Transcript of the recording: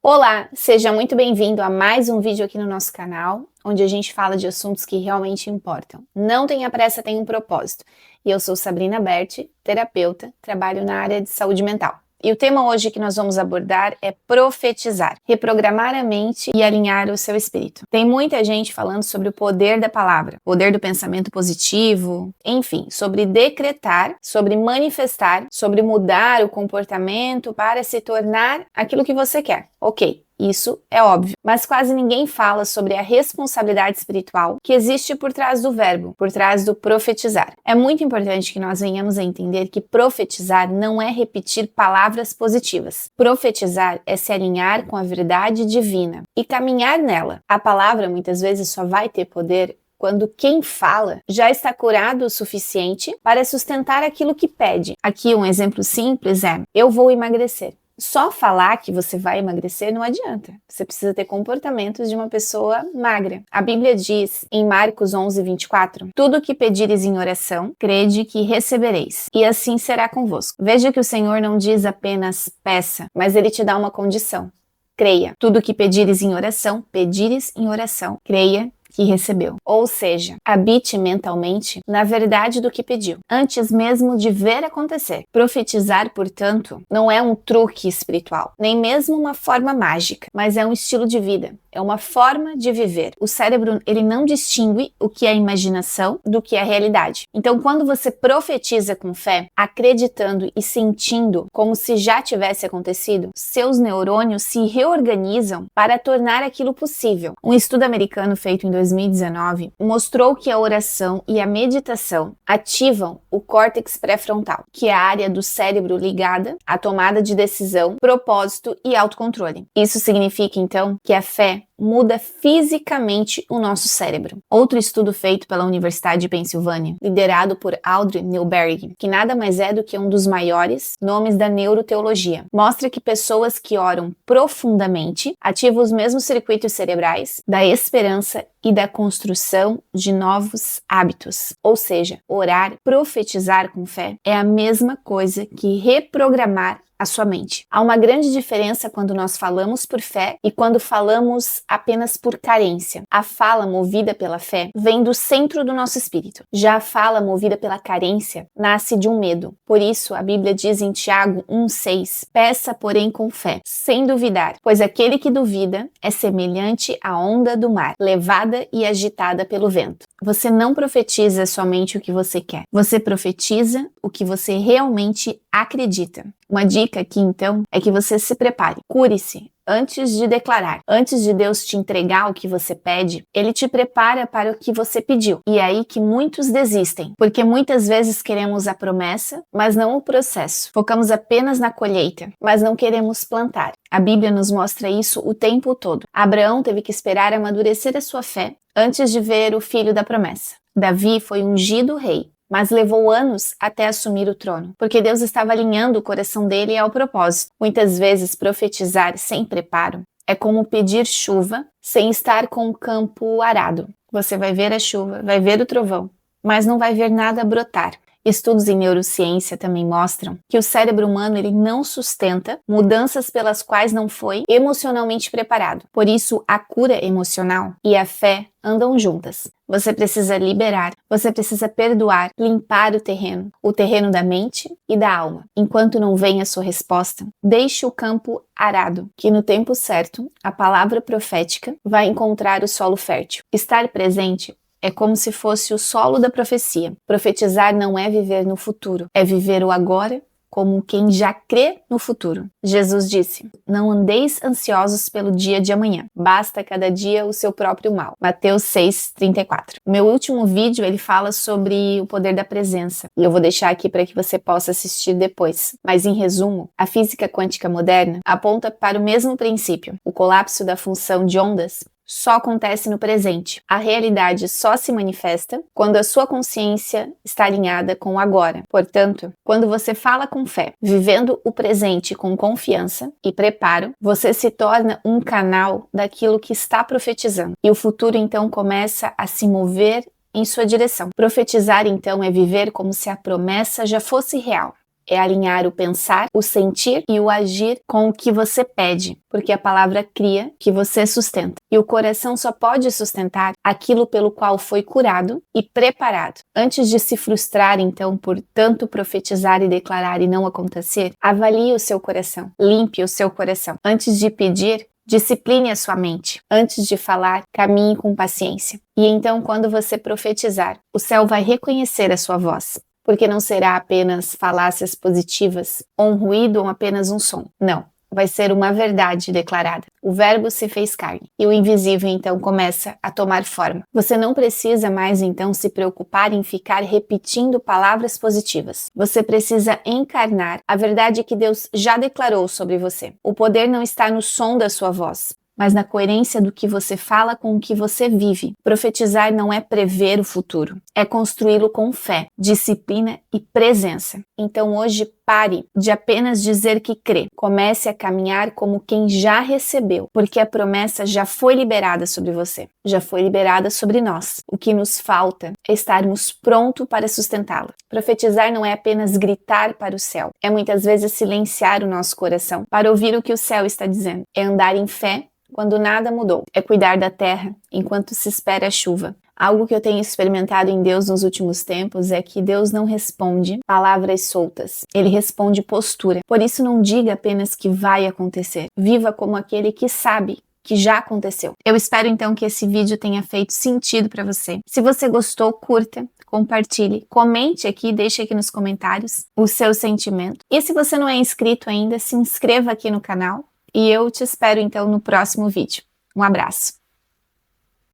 Olá, seja muito bem-vindo a mais um vídeo aqui no nosso canal, onde a gente fala de assuntos que realmente importam. Não tenha pressa, tem um propósito. E eu sou Sabrina Berti, terapeuta, trabalho na área de saúde mental. E o tema hoje que nós vamos abordar é profetizar, reprogramar a mente e alinhar o seu espírito. Tem muita gente falando sobre o poder da palavra, poder do pensamento positivo, enfim, sobre decretar, sobre manifestar, sobre mudar o comportamento para se tornar aquilo que você quer. Ok. Isso é óbvio, mas quase ninguém fala sobre a responsabilidade espiritual que existe por trás do verbo, por trás do profetizar. É muito importante que nós venhamos a entender que profetizar não é repetir palavras positivas. Profetizar é se alinhar com a verdade divina e caminhar nela. A palavra muitas vezes só vai ter poder quando quem fala já está curado o suficiente para sustentar aquilo que pede. Aqui um exemplo simples é: eu vou emagrecer. Só falar que você vai emagrecer não adianta. Você precisa ter comportamentos de uma pessoa magra. A Bíblia diz em Marcos 11:24, tudo o que pedires em oração, crede que recebereis, e assim será convosco. Veja que o Senhor não diz apenas peça, mas Ele te dá uma condição. Creia. Tudo o que pedires em oração, creia que recebeu. Ou seja, habite mentalmente na verdade do que pediu, antes mesmo de ver acontecer. Profetizar, portanto, não é um truque espiritual, nem mesmo uma forma mágica, mas é um estilo de vida. É uma forma de viver. O cérebro, ele não distingue o que é imaginação do que é realidade. Então, quando você profetiza com fé, acreditando e sentindo como se já tivesse acontecido, seus neurônios se reorganizam para tornar aquilo possível. Um estudo americano feito em 2019 mostrou que a oração e a meditação ativam o córtex pré-frontal, que é a área do cérebro ligada à tomada de decisão, propósito e autocontrole. Isso significa, então, que a fé muda fisicamente o nosso cérebro. Outro estudo feito pela Universidade de Pensilvânia, liderado por Audrey Newberry, que nada mais é do que um dos maiores nomes da neuroteologia, mostra que pessoas que oram profundamente ativam os mesmos circuitos cerebrais da esperança e da construção de novos hábitos. Ou seja, orar, profetizar com fé é a mesma coisa que reprogramar a sua mente. Há uma grande diferença quando nós falamos por fé e quando falamos apenas por carência. A fala movida pela fé vem do centro do nosso espírito. Já a fala movida pela carência nasce de um medo. Por isso, a Bíblia diz em Tiago 1:6, peça, porém, com fé, sem duvidar, pois aquele que duvida é semelhante à onda do mar, levada e agitada pelo vento. Você não profetiza somente o que você quer. Você profetiza o que você realmente acredita. Uma dica aqui, então, é que você se prepare. Cure-se antes de declarar. Antes de Deus te entregar o que você pede, Ele te prepara para o que você pediu. E é aí que muitos desistem, porque muitas vezes queremos a promessa, mas não o processo. Focamos apenas na colheita, mas não queremos plantar. A Bíblia nos mostra isso o tempo todo. Abraão teve que esperar amadurecer a sua fé antes de ver o filho da promessa. Davi foi ungido rei, mas levou anos até assumir o trono, porque Deus estava alinhando o coração dele ao propósito. Muitas vezes, profetizar sem preparo é como pedir chuva sem estar com o campo arado. Você vai ver a chuva, vai ver o trovão, mas não vai ver nada brotar. Estudos em neurociência também mostram que o cérebro humano ele não sustenta mudanças pelas quais não foi emocionalmente preparado. Por isso, a cura emocional e a fé andam juntas. Você precisa liberar, você precisa perdoar, limpar o terreno da mente e da alma. Enquanto não vem a sua resposta, deixe o campo arado, que no tempo certo, a palavra profética vai encontrar o solo fértil. Estar presente é como se fosse o solo da profecia. Profetizar não é viver no futuro, é viver o agora como quem já crê no futuro. Jesus disse, não andeis ansiosos pelo dia de amanhã, basta cada dia o seu próprio mal. Mateus 6:34. O meu último vídeo, ele fala sobre o poder da presença, e eu vou deixar aqui para que você possa assistir depois. Mas em resumo, a física quântica moderna aponta para o mesmo princípio, o colapso da função de ondas só acontece no presente. A realidade só se manifesta quando a sua consciência está alinhada com o agora. Portanto, quando você fala com fé, vivendo o presente com confiança e preparo, você se torna um canal daquilo que está profetizando. E o futuro então começa a se mover em sua direção. Profetizar então é viver como se a promessa já fosse real. é alinhar o pensar, o sentir e o agir com o que você pede, porque a palavra cria que você sustenta. E o coração só pode sustentar aquilo pelo qual foi curado e preparado. Antes de se frustrar, então, por tanto profetizar e declarar e não acontecer, avalie o seu coração, limpe o seu coração. Antes de pedir, discipline a sua mente. Antes de falar, caminhe com paciência. E então, quando você profetizar, o céu vai reconhecer a sua voz. Porque não será apenas falácias positivas, ou um ruído ou apenas um som. Não, vai ser uma verdade declarada. O verbo se fez carne e o invisível então começa a tomar forma. Você não precisa mais então se preocupar em ficar repetindo palavras positivas. Você precisa encarnar a verdade que Deus já declarou sobre você. O poder não está no som da sua voz, mas na coerência do que você fala com o que você vive. Profetizar não é prever o futuro, é construí-lo com fé, disciplina e presença. Então hoje pare de apenas dizer que crê. Comece a caminhar como quem já recebeu, porque a promessa já foi liberada sobre você, já foi liberada sobre nós. O que nos falta é estarmos prontos para sustentá-la. Profetizar não é apenas gritar para o céu, é muitas vezes silenciar o nosso coração para ouvir o que o céu está dizendo. É andar em fé quando nada mudou. É cuidar da terra enquanto se espera a chuva. Algo que eu tenho experimentado em Deus nos últimos tempos é que Deus não responde palavras soltas. Ele responde postura. Por isso não diga apenas que vai acontecer. Viva como aquele que sabe que já aconteceu. Eu espero então que esse vídeo tenha feito sentido para você. Se você gostou, curta, compartilhe, comente aqui, deixe aqui nos comentários o seu sentimento. E se você não é inscrito ainda, se inscreva aqui no canal. E eu te espero então no próximo vídeo. Um abraço!